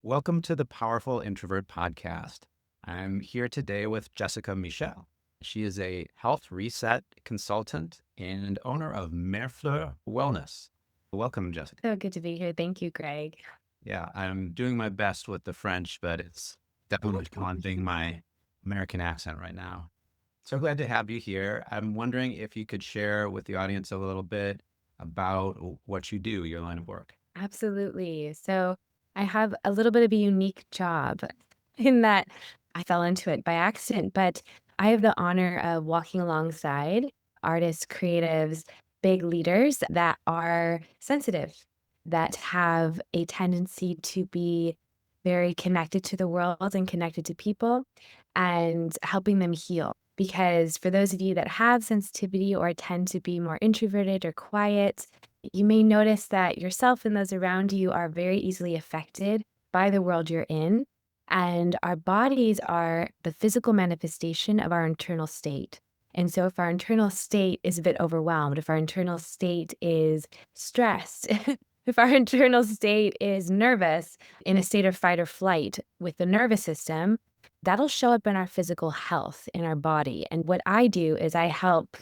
Welcome to the Powerful Introvert Podcast. I'm here today with Jessica Michel. She is a health reset consultant and owner of Merfleur Wellness. Welcome, Jessica. So good to be here. Thank you, Greg. Yeah, I'm doing my best with the French, but it's definitely haunting my American accent right now. So glad to have you here. I'm wondering if you could share with the audience a little bit about what you do, your line of work. Absolutely. So I have a little bit of a unique job in that I fell into it by accident, but I have the honor of walking alongside artists, creatives, big leaders that are sensitive, that have a tendency to be very connected to the world and connected to people and helping them heal. Because for those of you that have sensitivity or tend to be more introverted or quiet, you may notice that yourself and those around you are very easily affected by the world you're in. And our bodies are the physical manifestation of our internal state. And so, if our internal state is a bit overwhelmed, if our internal state is stressed, if our internal state is nervous, in a state of fight or flight with the nervous system, that'll show up in our physical health in our body. And what I do is I help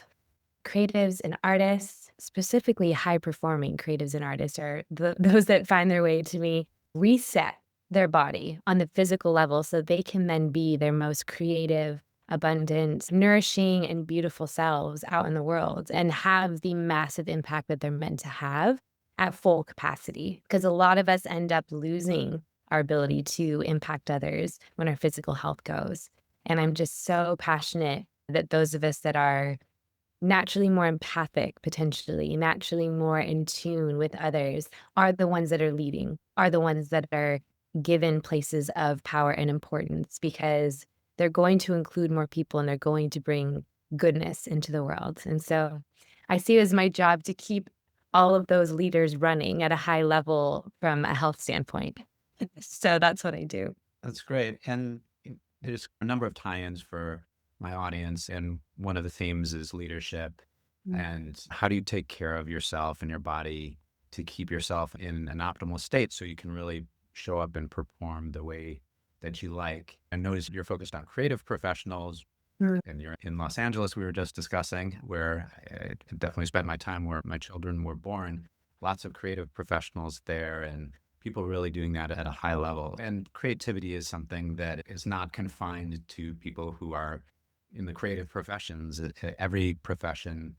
creatives and artists, specifically high performing creatives and artists, are those that find their way to me, reset their body on the physical level so they can then be their most creative, abundant, nourishing, and beautiful selves out in the world and have the massive impact that they're meant to have at full capacity. Because a lot of us end up losing our ability to impact others when our physical health goes. And I'm just so passionate that those of us that are naturally more empathic, potentially, naturally more in tune with others, are the ones that are leading, are the ones that are given places of power and importance because they're going to include more people and they're going to bring goodness into the world. And so I see it as my job to keep all of those leaders running at a high level from a health standpoint. So that's what I do. That's great. And there's a number of tie-ins for my audience. And one of the themes is leadership. Mm. And how do you take care of yourself and your body to keep yourself in an optimal state so you can really show up and perform the way that you like? And notice you're focused on creative professionals. Mm. And you're in Los Angeles, we were just discussing, where I definitely spent my time where my children were born. Lots of creative professionals there and people really doing that at a high level. And creativity is something that is not confined to people who are in the creative professions. Every profession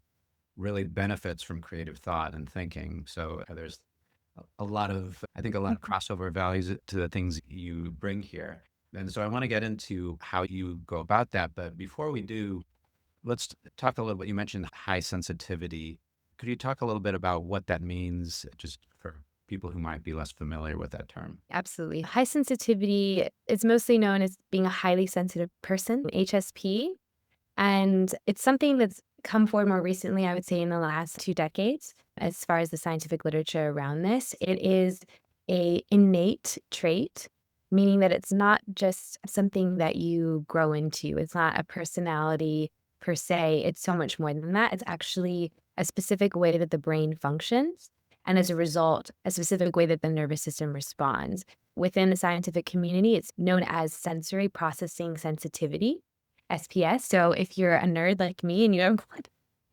really benefits from creative thought and thinking. So there's a lot of, I think, a lot of crossover values to the things you bring here. And so I want to get into how you go about that. But before we do, let's talk a little bit. You mentioned high sensitivity. Could you talk a little bit about what that means, just for people who might be less familiar with that term? Absolutely. High sensitivity is mostly known as being a highly sensitive person, HSP. And it's something that's come forward more recently, I would say, in the last 2 decades, as far as the scientific literature around this. It is a innate trait, meaning that it's not just something that you grow into. It's not a personality per se. It's so much more than that. It's actually a specific way that the brain functions. And as a result, a specific way that the nervous system responds. Within the scientific community, it's known as sensory processing sensitivity. SPS. So if you're a nerd like me and you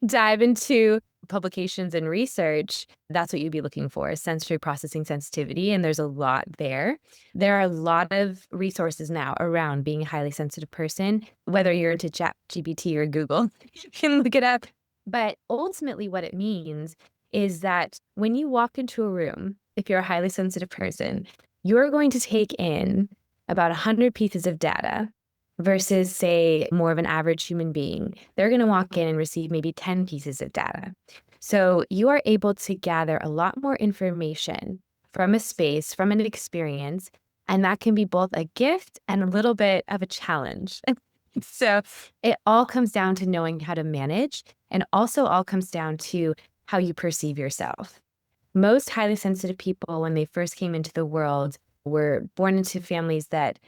dive into publications and research, that's what you'd be looking for, sensory processing sensitivity. And there's a lot there. There are a lot of resources now around being a highly sensitive person, whether you're into ChatGPT or Google, you can look it up. But ultimately, what it means is that when you walk into a room, if you're a highly sensitive person, you're going to take in about 100 pieces of data versus, say, more of an average human being. They're going to walk in and receive maybe 10 pieces of data. So you are able to gather a lot more information from a space, from an experience, and that can be both a gift and a little bit of a challenge. So it all comes down to knowing how to manage, and also all comes down to how you perceive yourself. Most highly sensitive people, when they first came into the world, were born into families that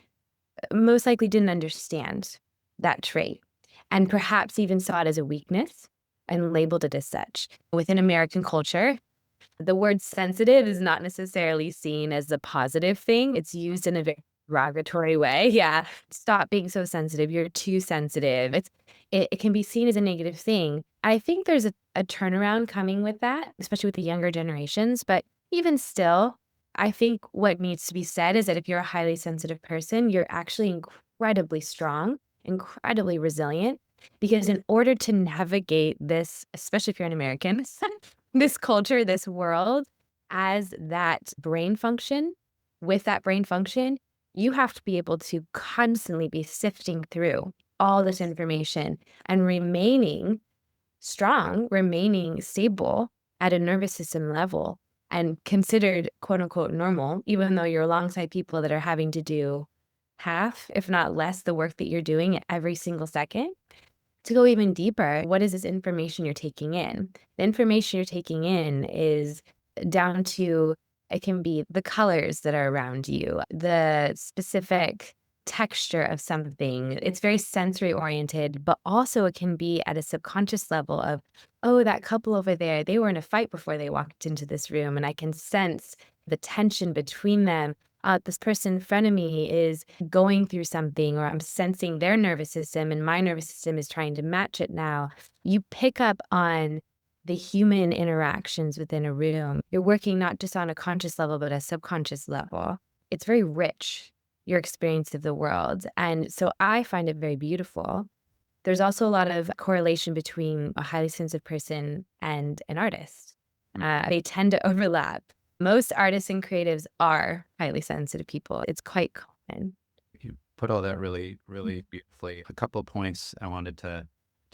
most likely didn't understand that trait and perhaps even saw it as a weakness and labeled it as such. Within American culture, The word sensitive is not necessarily seen as a positive thing. It's used in a very derogatory way. Yeah. Stop being so sensitive. You're too sensitive. It can be seen as a negative thing. I think there's a turnaround coming with that, especially with the younger generations. But even still, I think what needs to be said is that if you're a highly sensitive person, you're actually incredibly strong, incredibly resilient. Because in order to navigate this, especially if you're an American, this culture, this world, as that brain function, with that brain function, you have to be able to constantly be sifting through all this information and remaining strong, remaining stable at a nervous system level and considered quote unquote normal, even though you're alongside people that are having to do half, if not less, the work that you're doing every single second. To go even deeper, what is this information you're taking in? The information you're taking in is down to it can be the colors that are around you, the specific texture of something. It's very sensory oriented, but also it can be at a subconscious level of, oh, that couple over there, they were in a fight before they walked into this room, and I can sense the tension between them. This person in front of me is going through something, or I'm sensing their nervous system and my nervous system is trying to match it now. You pick up on the human interactions within a room. You're working not just on a conscious level, but a subconscious level. It's very rich, your experience of the world. And so I find it very beautiful. There's also a lot of correlation between a highly sensitive person and an artist. They tend to overlap. Most artists and creatives are highly sensitive people. It's quite common. You put all that really, really beautifully. A couple of points I wanted to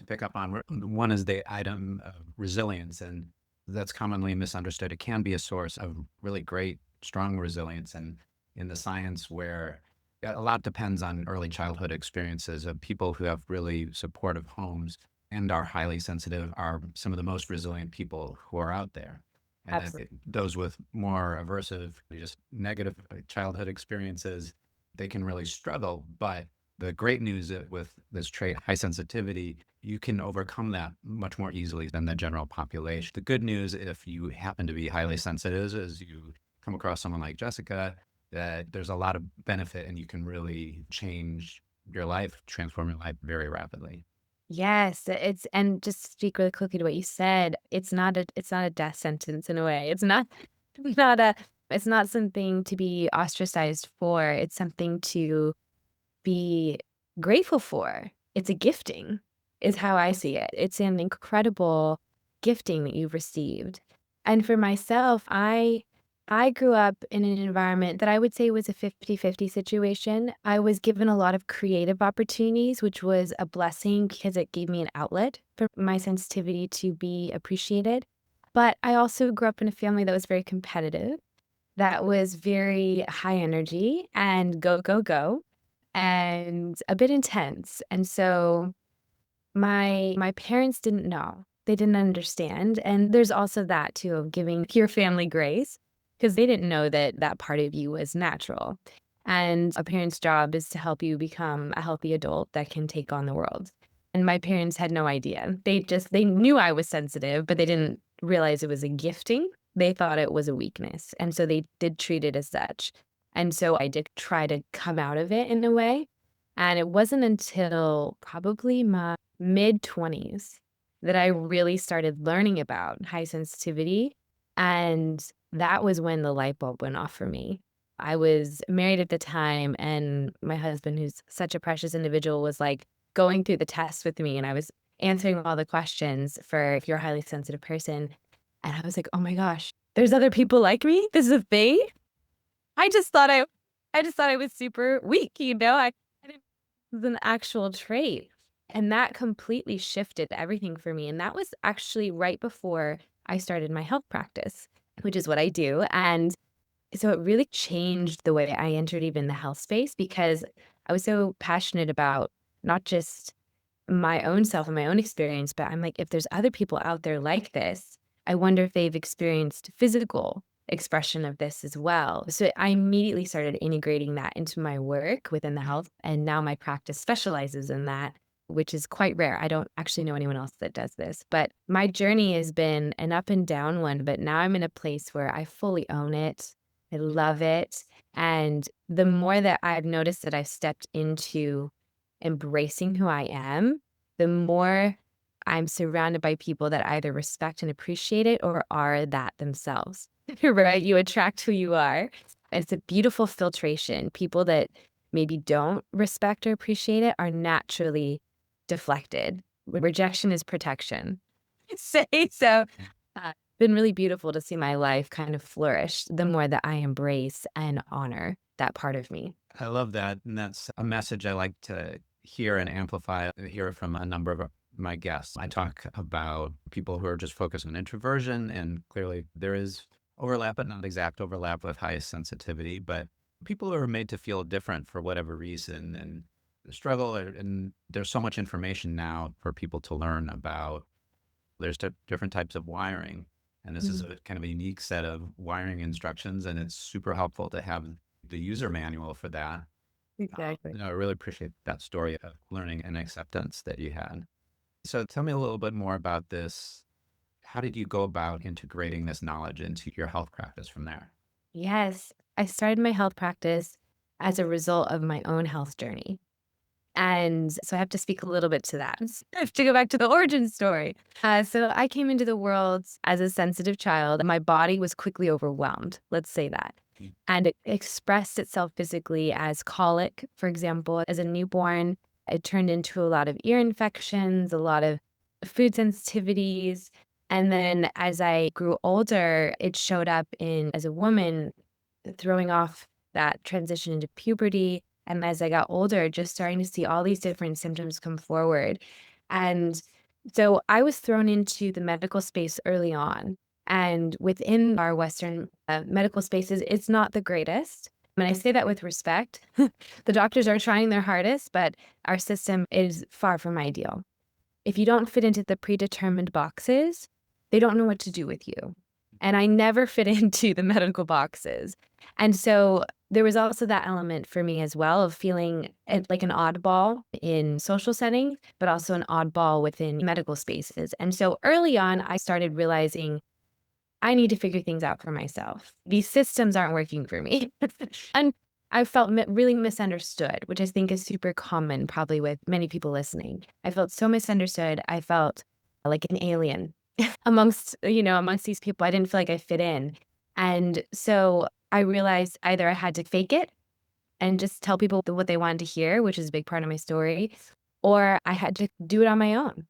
pick up on. One is the item of resilience, and that's commonly misunderstood. It can be a source of really great, strong resilience, and in the science where a lot depends on early childhood experiences of people who have really supportive homes and are highly sensitive are some of the most resilient people who are out there. And then Absolutely. those with more aversive, just negative childhood experiences, they can really struggle. But the great news with this trait, high sensitivity, you can overcome that much more easily than the general population. The good news, if you happen to be highly sensitive, is you come across someone like Jessica, that there's a lot of benefit and you can really change your life, transform your life very rapidly. Yes, it's and just to speak really quickly to what you said, it's not a death sentence in a way. It's not not a it's not something to be ostracized for. It's something to be grateful for. It's a gifting, is how I see it. It's an incredible gifting that you've received. And for myself, I grew up in an environment that I would say was a 50-50 situation. I was given a lot of creative opportunities, which was a blessing because it gave me an outlet for my sensitivity to be appreciated. But I also grew up in a family that was very competitive, that was very high energy and go, go, go, and a bit intense. And so my parents didn't know. They didn't understand, and there's also that too of giving your family grace because they didn't know that that part of you was natural. And a parent's job is to help you become a healthy adult that can take on the world. And my parents had no idea. They knew I was sensitive, but they didn't realize it was a gifting. They thought it was a weakness, and so they did treat it as such. And so I did try to come out of it in a way, and it wasn't until probably my mid-20s that I really started learning about high sensitivity, and that was when the light bulb went off for me. I was married at the time, and my husband, who's such a precious individual, was, like, going through the tests with me, and I was answering all the questions for if you're a highly sensitive person, and I was like, "Oh my gosh, there's other people like me? This is a thing?" I just thought I just thought I was super weak, you know? I didn't it was an actual trait, and that completely shifted everything for me, and that was actually right before I started my health practice, which is what I do, and so it really changed the way I entered even the health space because I was so passionate about not just my own self and my own experience, but I'm like, if there's other people out there like this, I wonder if they've experienced physical expression of this as well. So I immediately started integrating that into my work within the health, and now my practice specializes in that. which is quite rare. I don't actually know anyone else that does this, but my journey has been an up and down one. But now I'm in a place where I fully own it. I love it. And the more that I've noticed that I've stepped into embracing who I am, the more I'm surrounded by people that either respect and appreciate it or are that themselves, right? You attract who you are. It's a beautiful filtration. People that maybe don't respect or appreciate it are naturally deflected. Rejection is protection. Say so. Been really beautiful to see my life kind of flourish the more that I embrace and honor that part of me. I love that. And that's a message I like to hear and amplify, hear from a number of my guests. I talk about people who are just focused on introversion, and clearly there is overlap, but not exact overlap with high sensitivity. But people who are made to feel different for whatever reason and struggle, and there's so much information now for people to learn about. There's different types of wiring, and this is a kind of a unique set of wiring instructions, and it's super helpful to have the user manual for that. Exactly. I really appreciate that story of learning and acceptance that you had. So tell me a little bit more about this. How did you go about integrating this knowledge into your health practice from there? Yes, I started my health practice as a result of my own health journey. And so I have to speak a little bit to that. I have to go back to the origin story. So I came into the world as a sensitive child. My body was quickly overwhelmed, let's say that. And it expressed itself physically as colic, for example. As a newborn, it turned into a lot of ear infections, a lot of food sensitivities. And then as I grew older, it showed up in, as a woman, throwing off that transition into puberty. And as I got older, just starting to see all these different symptoms come forward. And so I was thrown into the medical space early on. And within our Western medical spaces, it's not the greatest. And I say that with respect. The doctors are trying their hardest, but our system is far from ideal. If you don't fit into the predetermined boxes, they don't know what to do with you. And I never fit into the medical boxes. And so there was also that element for me as well of feeling like an oddball in social settings, but also an oddball within medical spaces. And so early on, I started realizing I need to figure things out for myself. These systems aren't working for me. And I felt really misunderstood, which I think is super common probably with many people listening. I felt so misunderstood. I felt like an alien amongst these people. I didn't feel like I fit in. And so I realized either I had to fake it and just tell people what they wanted to hear, which is a big part of my story, or I had to do it on my own.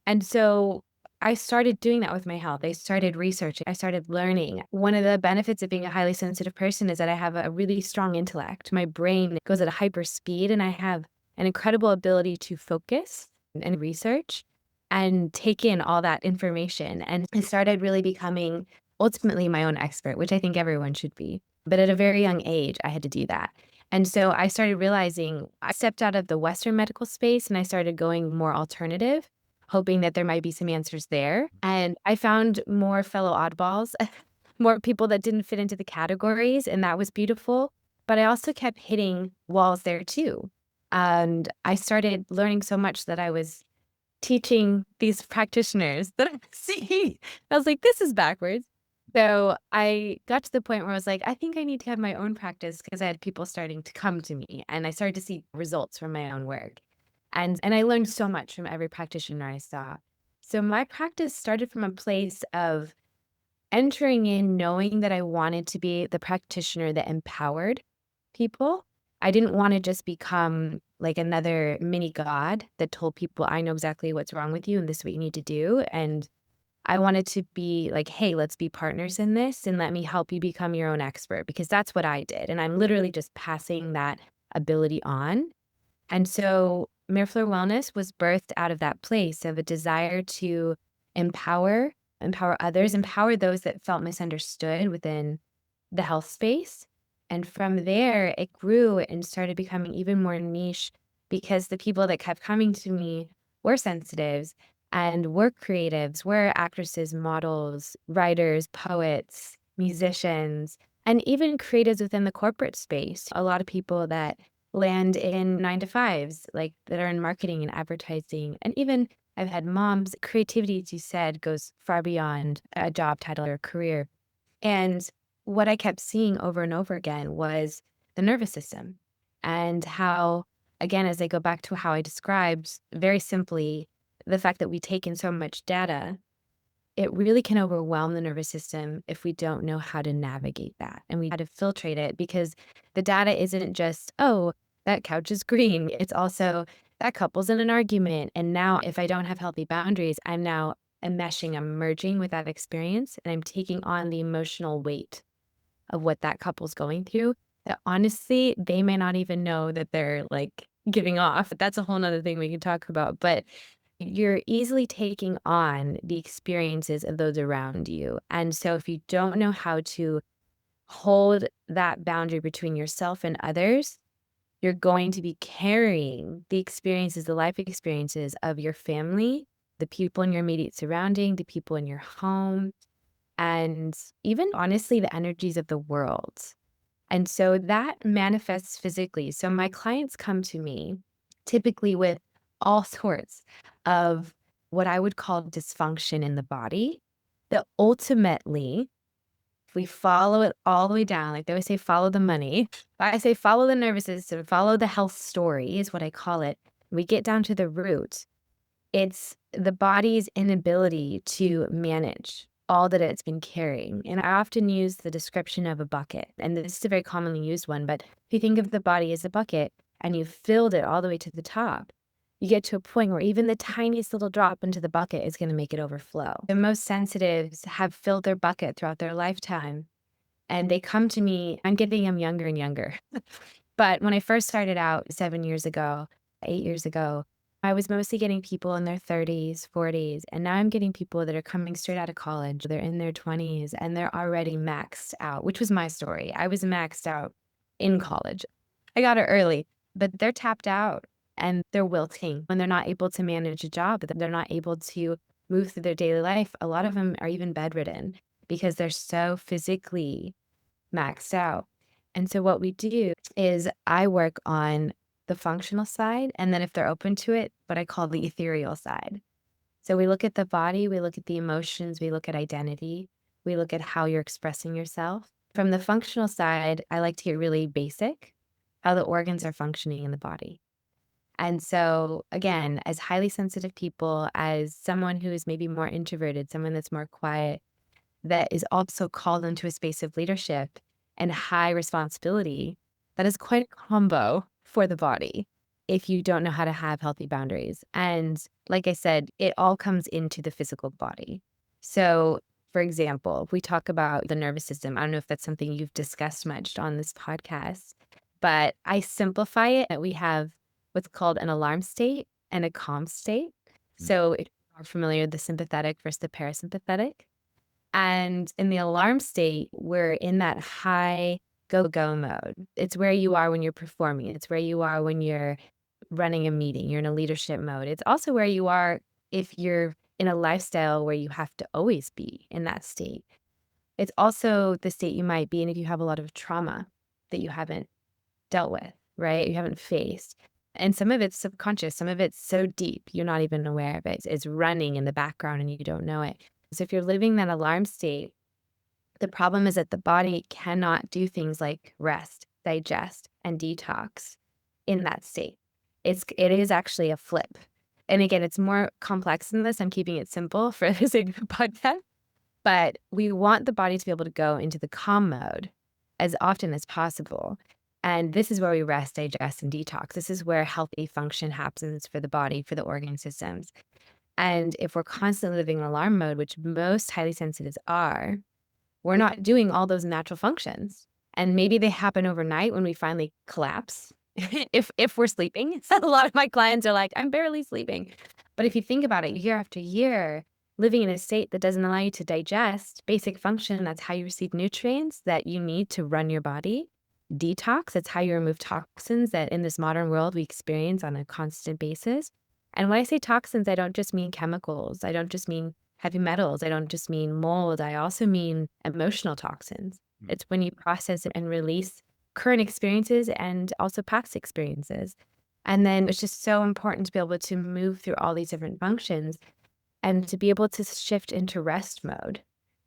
And so I started doing that with my health. I started researching. I started learning. One of the benefits of being a highly sensitive person is that I have a really strong intellect. My brain goes at a hyper speed, and I have an incredible ability to focus and research and take in all that information. And I started really becoming ultimately my own expert, which I think everyone should be. But at a very young age, I had to do that. And so I started realizing I stepped out of the Western medical space and I started going more alternative, hoping that there might be some answers there. And I found more fellow oddballs, more people that didn't fit into the categories, and that was beautiful. But I also kept hitting walls there too. And I started learning so much that I was teaching these practitioners that I see. I was like, this is backwards. So I got to the point where I was like, I think I need to have my own practice because I had people starting to come to me and I started to see results from my own work. And I learned so much from every practitioner I saw. So my practice started from a place of entering in knowing that I wanted to be the practitioner that empowered people. I didn't want to just become like another mini god that told people, I know exactly what's wrong with you and this is what you need to do. And I wanted to be like, hey, let's be partners in this and let me help you become your own expert because that's what I did. And I'm literally just passing that ability on. And so Merfleur Wellness was birthed out of that place of a desire to empower others, empower those that felt misunderstood within the health space. And from there, it grew and started becoming even more niche because the people that kept coming to me were sensitives and were creatives, were actresses, models, writers, poets, musicians, and even creatives within the corporate space. A lot of people that land in 9 to 5s, like that are in marketing and advertising. And even I've had moms, creativity, as you said, goes far beyond a job title or career. And what I kept seeing over and over again was the nervous system and how, again, as I go back to how I described very simply the fact that we take in so much data, it really can overwhelm the nervous system if we don't know how to navigate that and we how to filtrate it because the data isn't just, oh, that couch is green. It's also that couple's in an argument. And now if I don't have healthy boundaries, I'm now enmeshing, I'm merging with that experience and I'm taking on the emotional weight of what that couple's going through that honestly, they may not even know that they're like giving off. That's a whole nother thing we can talk about. But you're easily taking on the experiences of those around you. And so if you don't know how to hold that boundary between yourself and others, you're going to be carrying the experiences, the life experiences of your family, the people in your immediate surrounding, the people in your home, and even honestly, the energies of the world. And so that manifests physically. So my clients come to me typically with all sorts of what I would call dysfunction in the body that ultimately, if we follow it all the way down, like they always say, follow the money. I say, follow the nervous system, follow the health story is what I call it. We get down to the root. It's the body's inability to manage all that it's been carrying. And I often use the description of a bucket, and this is a very commonly used one, but if you think of the body as a bucket and you've filled it all the way to the top, you get to a point where even the tiniest little drop into the bucket is going to make it overflow. The most sensitives have filled their bucket throughout their lifetime, and they come to me, I'm getting them younger and younger. But when I first started out 7 years ago, 8 years ago, I was mostly getting people in their 30s, 40s, and now I'm getting people that are coming straight out of college. They're in their 20s and they're already maxed out, which was my story. I was maxed out in college. I got it early, but they're tapped out and they're wilting when they're not able to manage a job, that they're not able to move through their daily life. A lot of them are even bedridden because they're so physically maxed out. And so what we do is I work on the functional side, and then if they're open to it, what I call the ethereal side. So we look at the body, we look at the emotions, we look at identity, we look at how you're expressing yourself. From the functional side, I like to get really basic, how the organs are functioning in the body. And so again, as highly sensitive people, as someone who is maybe more introverted, someone that's more quiet, that is also called into a space of leadership and high responsibility, that is quite a combo for the body if you don't know how to have healthy boundaries. And like I said, it all comes into the physical body. So, for example, if we talk about the nervous system, I don't know if that's something you've discussed much on this podcast, but I simplify it that we have what's called an alarm state and a calm state. So, if you're familiar with the sympathetic versus the parasympathetic. And in the alarm state, we're in that high go mode. It's where you are when you're performing. It's where you are when you're running a meeting. You're in a leadership mode. It's also where you are if you're in a lifestyle where you have to always be in that state. It's also the state you might be in if you have a lot of trauma that you haven't dealt with, right? You haven't faced. And some of it's subconscious. Some of it's so deep, you're not even aware of it. It's running in the background and you don't know it. So if you're living that alarm state, the problem is that the body cannot do things like rest, digest, and detox in that state. It is actually a flip. And again, it's more complex than this. I'm keeping it simple for the sake of the podcast. But we want the body to be able to go into the calm mode as often as possible. And this is where we rest, digest, and detox. This is where healthy function happens for the body, for the organ systems. And if we're constantly living in alarm mode, which most highly sensitives are, we're not doing all those natural functions. And maybe they happen overnight when we finally collapse. If we're sleeping. A lot of my clients are like, I'm barely sleeping. But if you think about it, year after year, living in a state that doesn't allow you to digest basic function, that's how you receive nutrients that you need to run your body. Detox, that's how you remove toxins that in this modern world we experience on a constant basis. And when I say toxins, I don't just mean chemicals. I don't just mean heavy metals. I don't just mean mold. I also mean emotional toxins. It's when you process and release current experiences and also past experiences. And then it's just so important to be able to move through all these different functions and to be able to shift into rest mode,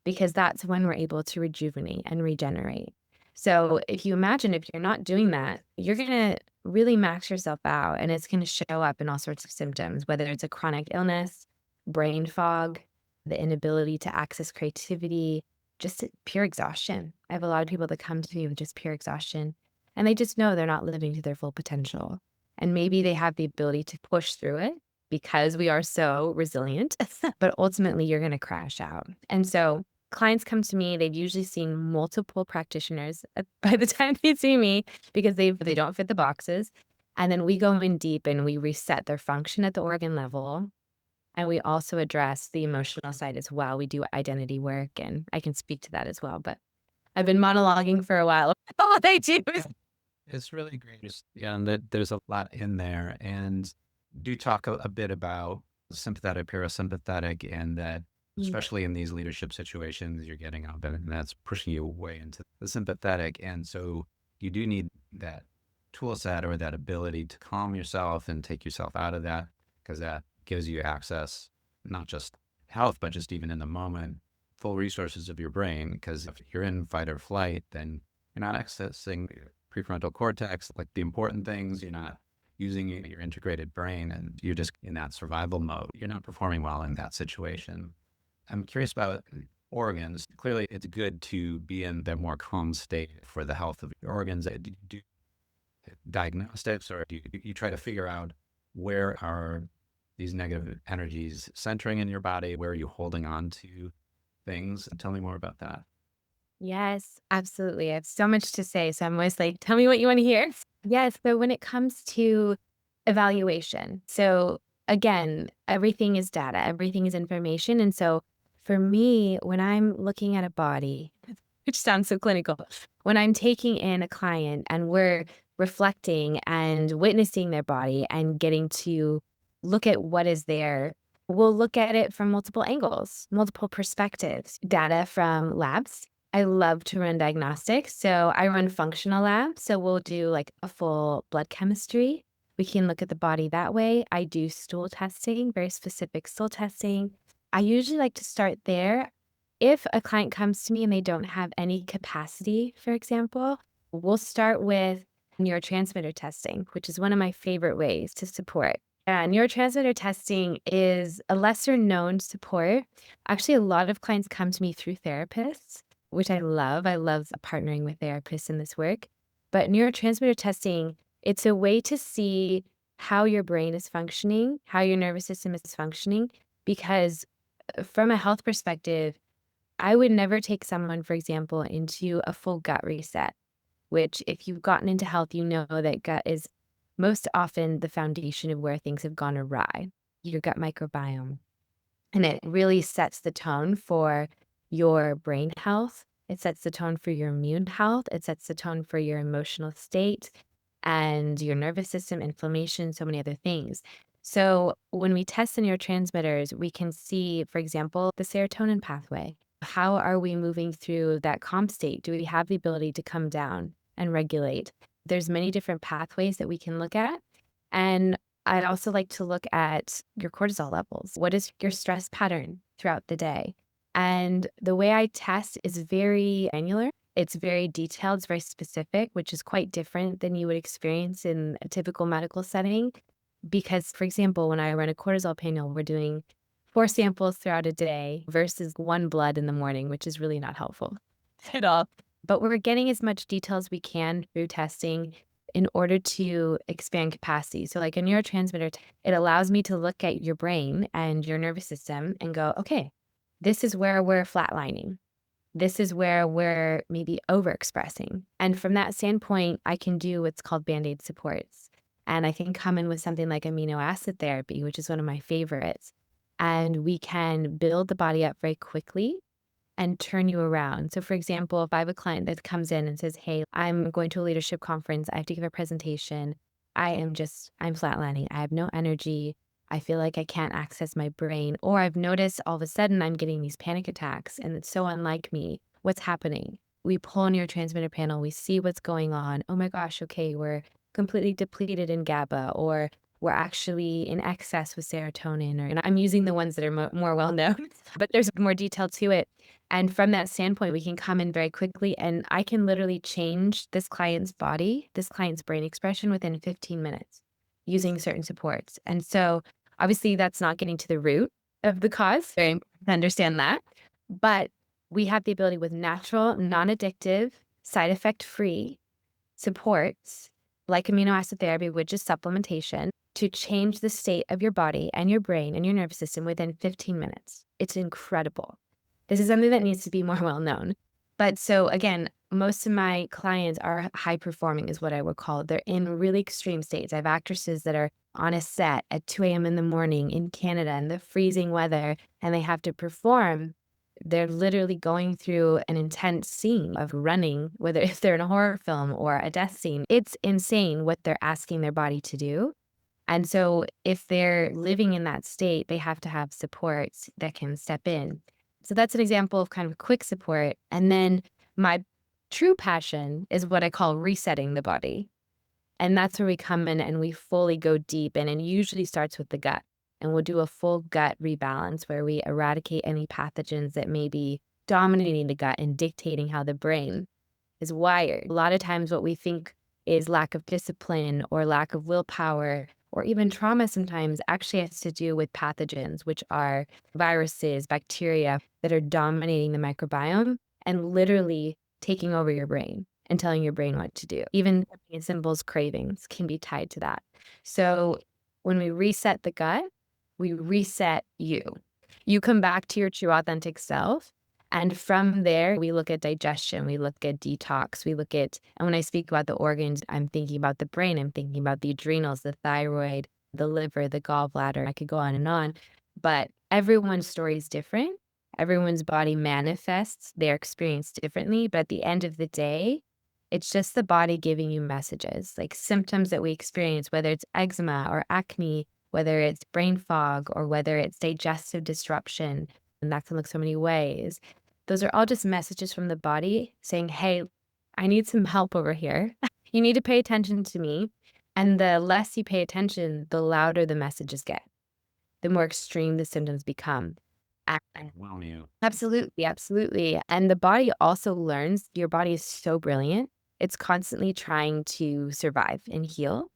because that's when we're able to rejuvenate and regenerate. So if you imagine if you're not doing that, you're going to really max yourself out and it's going to show up in all sorts of symptoms, whether it's a chronic illness, brain fog, the inability to access creativity, just pure exhaustion. I have a lot of people that come to me with just pure exhaustion and they just know they're not living to their full potential. And maybe they have the ability to push through it because we are so resilient, but ultimately you're going to crash out. And so clients come to me, they've usually seen multiple practitioners by the time they see me because they don't fit the boxes. And then we go in deep and we reset their function at the organ level. And we also address the emotional side as well. We do identity work and I can speak to that as well. But I've been monologuing for a while. Oh, they do. It's really great. Yeah, and that there's a lot in there. And do talk a bit about sympathetic, parasympathetic, and that especially in these leadership situations, you're getting up and that's pushing you way into the sympathetic. And so you do need that tool set or that ability to calm yourself and take yourself out of that, because that gives you access, not just health, but just even in the moment, full resources of your brain. Because if you're in fight or flight, then you're not accessing prefrontal cortex, like the important things. You're not using your integrated brain and you're just in that survival mode. You're not performing well in that situation. I'm curious about organs. Clearly, it's good to be in the more calm state for the health of your organs. Do you do diagnostics or do you try to figure out where are these negative energies centering in your body? Where are you holding on to things? Tell me more about that. Yes, absolutely. I have so much to say. So I'm always like, tell me what you want to hear. Yes. So when it comes to evaluation, so again, everything is data, everything is information. And so for me, when I'm looking at a body, which sounds so clinical, when I'm taking in a client and we're reflecting and witnessing their body and getting to look at what is there, we'll look at it from multiple angles, multiple perspectives, data from labs. I love to run diagnostics. So I run functional labs. So we'll do like a full blood chemistry. We can look at the body that way. I do stool testing, very specific stool testing. I usually like to start there. If a client comes to me and they don't have any capacity, for example, we'll start with neurotransmitter testing, which is one of my favorite ways to support. Neurotransmitter testing is a lesser known support. Actually, a lot of clients come to me through therapists, which I love. I love partnering with therapists in this work. But neurotransmitter testing, it's a way to see how your brain is functioning, how your nervous system is functioning, because from a health perspective, I would never take someone, for example, into a full gut reset, which if you've gotten into health, you know that gut is most often the foundation of where things have gone awry, your gut microbiome. And it really sets the tone for your brain health. It sets the tone for your immune health. It sets the tone for your emotional state and your nervous system, inflammation, so many other things. So when we test the neurotransmitters, we can see, for example, the serotonin pathway. How are we moving through that calm state? Do we have the ability to come down and regulate? There's many different pathways that we can look at. And I'd also like to look at your cortisol levels. What is your stress pattern throughout the day? And the way I test is very granular. It's very detailed. It's very specific, which is quite different than you would experience in a typical medical setting. Because, for example, when I run a cortisol panel, we're doing 4 samples throughout a day versus 1 blood in the morning, which is really not helpful at all. But we're getting as much detail as we can through testing in order to expand capacity. So like a neurotransmitter, it allows me to look at your brain and your nervous system and go, okay, this is where we're flatlining. This is where we're maybe overexpressing. And from that standpoint, I can do what's called Band-Aid supports. And I can come in with something like amino acid therapy, which is one of my favorites. And we can build the body up very quickly and turn you around. So for example, if I have a client that comes in and says, hey, I'm going to a leadership conference, I have to give a presentation. I'm flatlining. I have no energy. I feel like I can't access my brain. Or I've noticed all of a sudden I'm getting these panic attacks and it's so unlike me. What's happening? we pull a neurotransmitter panel, we see what's going on. Oh my gosh, okay, we're completely depleted in GABA, or we're actually in excess with serotonin, or and I'm using the ones that are more well known, but there's more detail to it. And from that standpoint, we can come in very quickly, and I can literally change this client's body, this client's brain expression within 15 minutes using certain supports. And so obviously that's not getting to the root of the cause. Very important to understand that. But we have the ability with natural, non-addictive, side effect free supports like amino acid therapy, which is supplementation, to change the state of your body and your brain and your nervous system within 15 minutes. It's incredible. This is something that needs to be more well known. But so again, most of my clients are high performing, is what I would call it. They're in really extreme states. I have actresses that are on a set at 2 a.m. in the morning in Canada in the freezing weather, and they have to perform. They're literally going through an intense scene of running, whether if they're in a horror film or a death scene. It's insane what they're asking their body to do. And so if they're living in that state, they have to have supports that can step in. So that's an example of kind of quick support. And then my true passion is what I call resetting the body. And that's where we come in and we fully go deep. And it usually starts with the gut. And we'll do a full gut rebalance where we eradicate any pathogens that may be dominating the gut and dictating how the brain is wired. A lot of times what we think is lack of discipline or lack of willpower or even trauma sometimes actually has to do with pathogens, which are viruses, bacteria that are dominating the microbiome and literally taking over your brain and telling your brain what to do. Even symbols, cravings can be tied to that. So when we reset the gut, we reset you. You come back to your true authentic self. And from there, we look at digestion, we look at detox, and when I speak about the organs, I'm thinking about the brain, I'm thinking about the adrenals, the thyroid, the liver, the gallbladder. I could go on, but everyone's story is different. Everyone's body manifests their experience differently. But at the end of the day, it's just the body giving you messages, like symptoms that we experience, whether it's eczema or acne, whether it's brain fog, or whether it's digestive disruption. And that can look so many ways. Those are all just messages from the body saying, hey, I need some help over here. You need to pay attention to me. And the less you pay attention, the louder the messages get, the more extreme the symptoms become. Wow, you. Absolutely, absolutely. And the body also learns. Your body is so brilliant. It's constantly trying to survive and heal.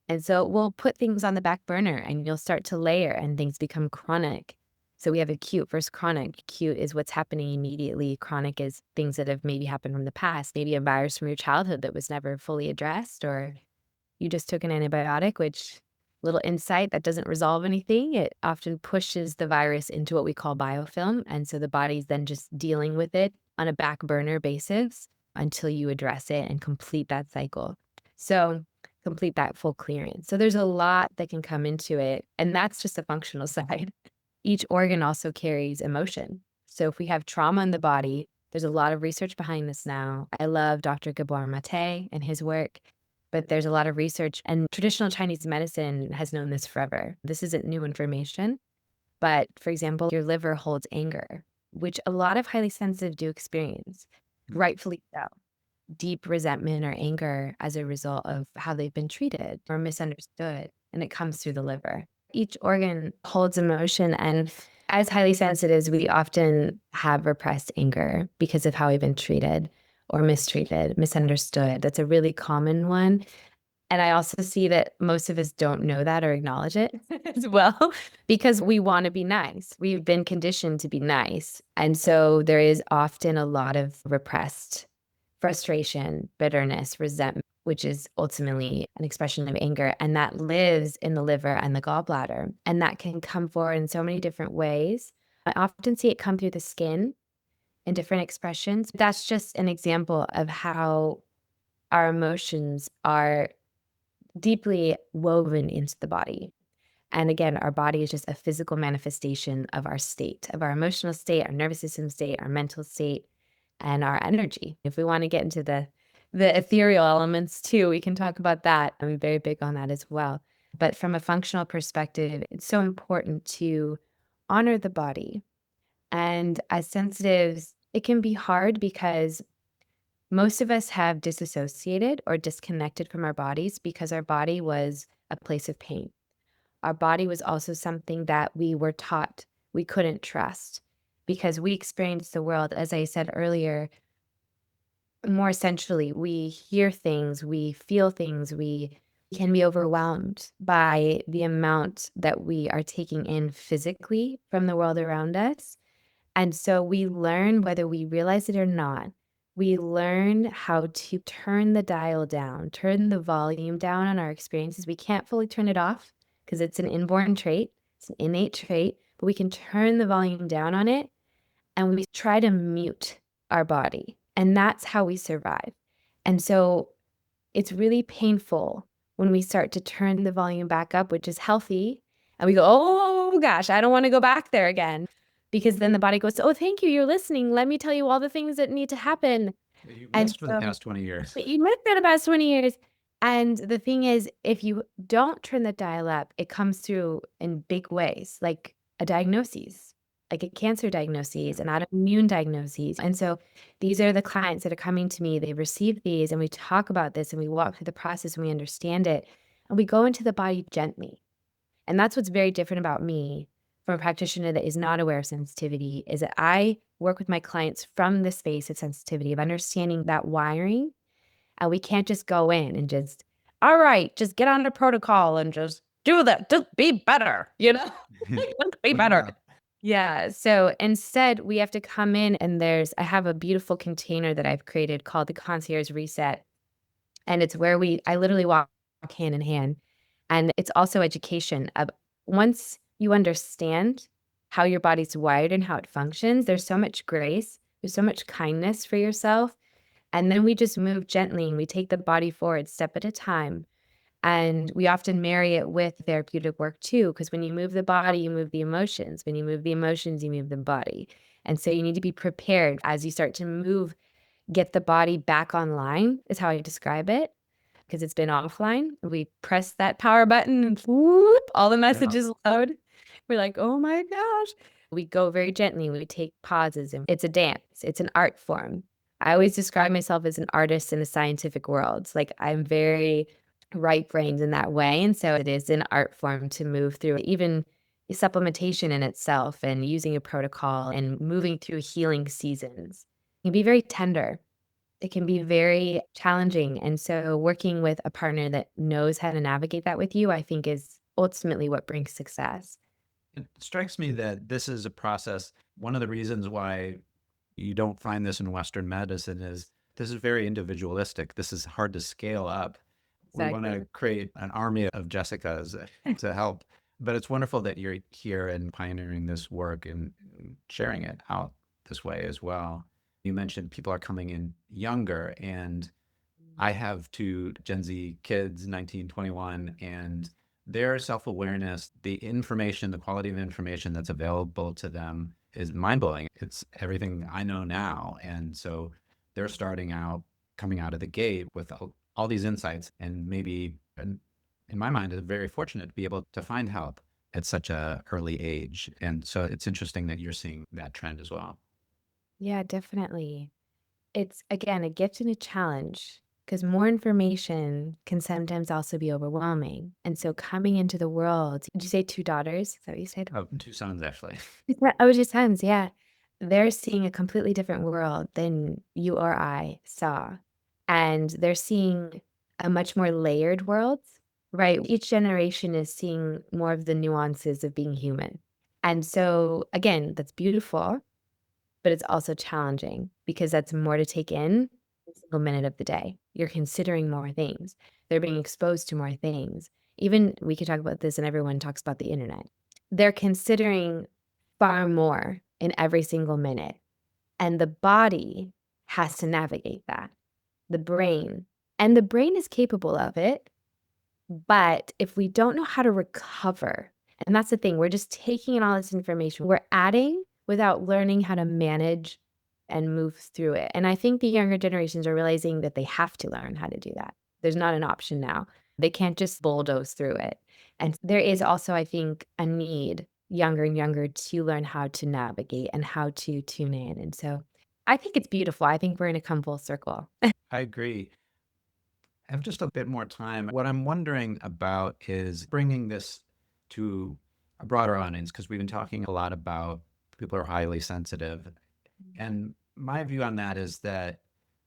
And so we'll put things on the back burner and you'll start to layer and things become chronic. So we have acute versus chronic. Acute is what's happening immediately. Chronic is things that have maybe happened from the past, maybe a virus from your childhood that was never fully addressed, or you just took an antibiotic, which little insight that doesn't resolve anything. It often pushes the virus into what we call biofilm. And so the body's then just dealing with it on a back burner basis until you address it and complete that cycle. So complete that full clearance. So there's a lot that can come into it. And that's just the functional side. Each organ also carries emotion. So if we have trauma in the body, there's a lot of research behind this now. I love Dr. Gabor Mate and his work, but there's a lot of research, and traditional Chinese medicine has known this forever. This isn't new information, but for example, your liver holds anger, which a lot of highly sensitive do experience, rightfully so. Deep resentment or anger as a result of how they've been treated or misunderstood, and it comes through the liver. Each organ holds emotion, and as highly sensitives, we often have repressed anger because of how we've been treated or mistreated, misunderstood. That's a really common one. And I also see that most of us don't know that or acknowledge it as well, because we want to be nice. We've been conditioned to be nice. And so there is often a lot of repressed frustration, bitterness, resentment, which is ultimately an expression of anger. And that lives in the liver and the gallbladder. And that can come forward in so many different ways. I often see it come through the skin in different expressions. That's just an example of how our emotions are deeply woven into the body. And again, our body is just a physical manifestation of our state, of our emotional state, our nervous system state, our mental state, and our energy. If we want to get into the ethereal elements too, we can talk about that. I'm very big on that as well. But from a functional perspective, it's so important to honor the body. And as sensitives, it can be hard because Most of us have disassociated or disconnected from our bodies because our body was a place of pain. Our body was also something that we were taught we couldn't trust because we experienced the world, as I said earlier, more essentially. We hear things, we feel things, we can be overwhelmed by the amount that we are taking in physically from the world around us. And so we learn, whether we realize it or not, we learn how to turn the dial down, turn the volume down on our experiences. We can't fully turn it off because it's an inborn trait, it's an innate trait, but we can turn the volume down on it and we try to mute our body. And that's how we survive. And so it's really painful when we start to turn the volume back up, which is healthy. And we go, oh gosh, I don't want to go back there again. Because then the body goes, oh, thank you, you're listening. Let me tell you all the things that need to happen. You And missed for the so past 20 years. you missed it about 20 years. And the thing is, if you don't turn the dial up, it comes through in big ways, like a diagnosis, like a cancer diagnosis, an autoimmune diagnosis. And so these are the clients that are coming to me. They receive these and we talk about this and we walk through the process and we understand it. And we go into the body gently. And that's what's very different about me from a practitioner that is not aware of sensitivity, is that I work with my clients from the space of sensitivity, of understanding that wiring. And we can't just go in and just, all right, just get on the protocol and just do that. Just be better, Just be better. Yeah. So instead, we have to come in and I have a beautiful container that I've created called the Concierge Reset. And it's where I literally walk hand in hand. And it's also education of once you understand how your body's wired and how it functions, there's so much grace, there's so much kindness for yourself. And then we just move gently and we take the body forward step at a time. And we often marry it with therapeutic work too, because when you move the body, you move the emotions. When you move the emotions, you move the body. And so you need to be prepared as you start to move, get the body back online, is how I describe it, because it's been offline. We press that power button and whoop, all the messages load. We're like, oh my gosh. We go very gently. We take pauses and it's a dance. It's an art form. I always describe myself as an artist in the scientific world. Like I'm very right brained in that way. And so it is an art form to move through even supplementation in itself and using a protocol and moving through healing seasons. It can be very tender. It can be very challenging. And so working with a partner that knows how to navigate that with you, I think is ultimately what brings success. It strikes me that this is a process. One of the reasons why you don't find this in Western medicine is this is very individualistic. This is hard to scale up. We want to create an army of Jessicas to help. But it's wonderful that you're here and pioneering this work and sharing it out this way as well. You mentioned people are coming in younger, and I have two Gen Z kids, 19, 21, and their self-awareness, the information, the quality of information that's available to them is mind-blowing. It's everything I know now. And so they're starting out, coming out of the gate with all these insights, and maybe, in my mind, is very fortunate to be able to find help at such a early age. And so it's interesting that you're seeing that trend as well. Yeah, definitely. It's again a gift and a challenge because more information can sometimes also be overwhelming. And so coming into the world, did you say two daughters? Is that what you said? Oh, two sons, actually. Oh, just sons, yeah. They're seeing a completely different world than you or I saw. And they're seeing a much more layered world, right? Each generation is seeing more of the nuances of being human. And so, again, that's beautiful, but it's also challenging because that's more to take in every single minute of the day. You're considering more things. They're being exposed to more things. Even we could talk about this and everyone talks about the internet. They're considering far more in every single minute. And the body has to navigate that. The brain. And the brain is capable of it. But if we don't know how to recover, and that's the thing, we're just taking in all this information, we're adding without learning how to manage and move through it. And I think the younger generations are realizing that they have to learn how to do that. There's not an option now. They can't just bulldoze through it. And there is also, I think, a need younger and younger to learn how to navigate and how to tune in. And so I think it's beautiful. I think we're going to come full circle. I agree. I have just a bit more time. What I'm wondering about is bringing this to a broader audience because we've been talking a lot about people who are highly sensitive. And my view on that is that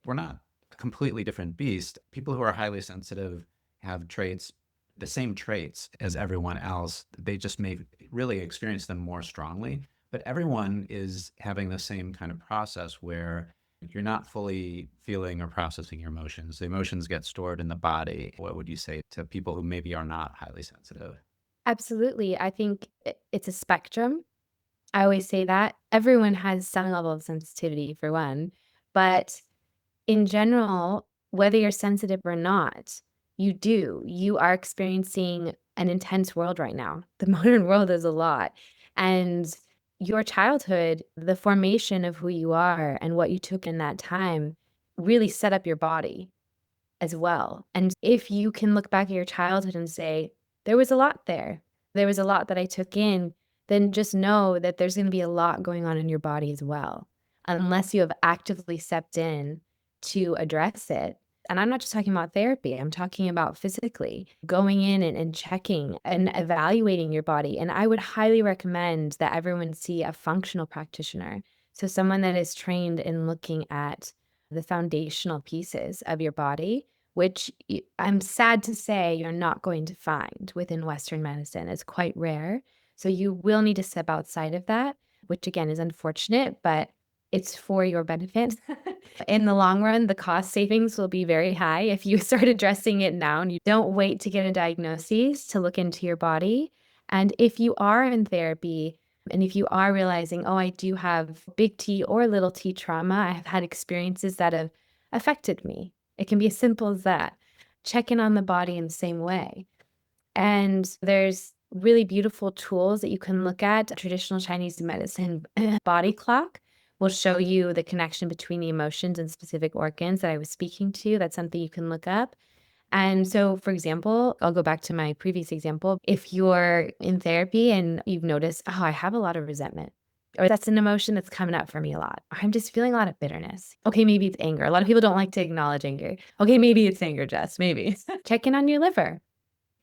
we're not a completely different beast. People who are highly sensitive have traits, the same traits as everyone else. They just may really experience them more strongly. But everyone is having the same kind of process where you're not fully feeling or processing your emotions. The emotions get stored in the body. What would you say to people who maybe are not highly sensitive? Absolutely. I think it's a spectrum. I always say that everyone has some level of sensitivity for one, but in general, whether you're sensitive or not, you are experiencing an intense world right now. The modern world is a lot. And your childhood, the formation of who you are and what you took in that time really set up your body as well. And if you can look back at your childhood and say, there was a lot there, there was a lot that I took in, then just know that there's going to be a lot going on in your body as well, unless you have actively stepped in to address it. And I'm not just talking about therapy, I'm talking about physically going in and checking and evaluating your body. And I would highly recommend that everyone see a functional practitioner. So, someone that is trained in looking at the foundational pieces of your body, which I'm sad to say you're not going to find within Western medicine. It's quite rare. So you will need to step outside of that, which again is unfortunate, but it's for your benefit. In the long run, the cost savings will be very high if you start addressing it now and you don't wait to get a diagnosis to look into your body. And if you are in therapy, and if you are realizing, oh, I do have big T or little t trauma, I have had experiences that have affected me. It can be as simple as that. Check in on the body in the same way. And there's really beautiful tools that you can look at. Traditional Chinese medicine body clock will show you the connection between the emotions and specific organs that I was speaking to. That's something you can look up. And so, for example, I'll go back to my previous example. If you're in therapy and you've noticed, oh, I have a lot of resentment, or that's an emotion that's coming up for me a lot. I'm just feeling a lot of bitterness. Okay, maybe it's anger. A lot of people don't like to acknowledge anger. Okay, maybe it's anger, Jess, maybe. Check in on your liver.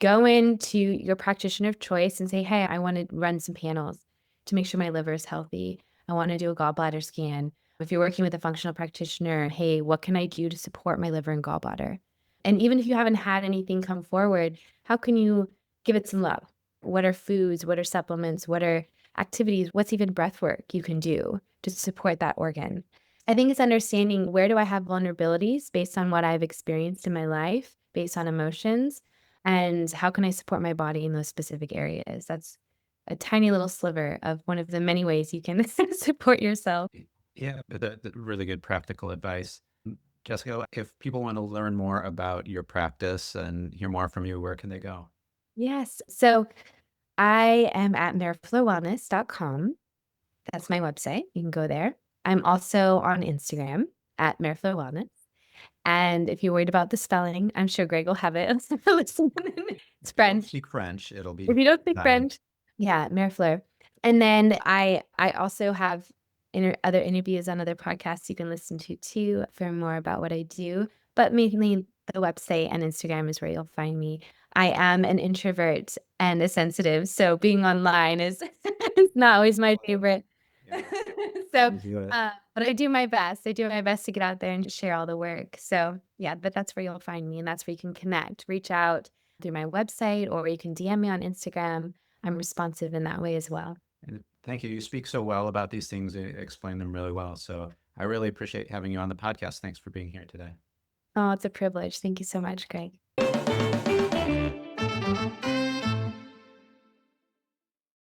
Go into your practitioner of choice and say, hey, I want to run some panels to make sure my liver is healthy. I want to do a gallbladder scan. If you're working with a functional practitioner, hey, what can I do to support my liver and gallbladder? And even if you haven't had anything come forward, how can you give it some love? What are foods? What are supplements? What are activities? What's even breath work you can do to support that organ? I think it's understanding, where do I have vulnerabilities based on what I've experienced in my life, based on emotions, and how can I support my body in those specific areas? That's a tiny little sliver of one of the many ways you can support yourself. Yeah, really good practical advice. Jessica, if people want to learn more about your practice and hear more from you, where can they go? Yes. So I am at merfleurwellness.com. That's my website. You can go there. I'm also on Instagram at Merfleur Wellness. And if you're worried about the spelling, I'm sure Greg will have it. Listen, it's If you don't French. speak French, it'll be If you don't speak fine. French, yeah, Merfleur. And then I also have other interviews on other podcasts you can listen to too for more about what I do. But mainly the website and Instagram is where you'll find me. I am an introvert and a sensitive, so being online is is not always my favorite. Yeah, So, you do it. but I do my best. I do my best to get out there and share all the work. So, yeah, but that's where you'll find me, and that's where you can connect, reach out through my website, or you can DM me on Instagram. I'm responsive in that way as well. And thank you. You speak so well about these things, explain them really well. So I really appreciate having you on the podcast. Thanks for being here today. Oh, it's a privilege. Thank you so much, Greg.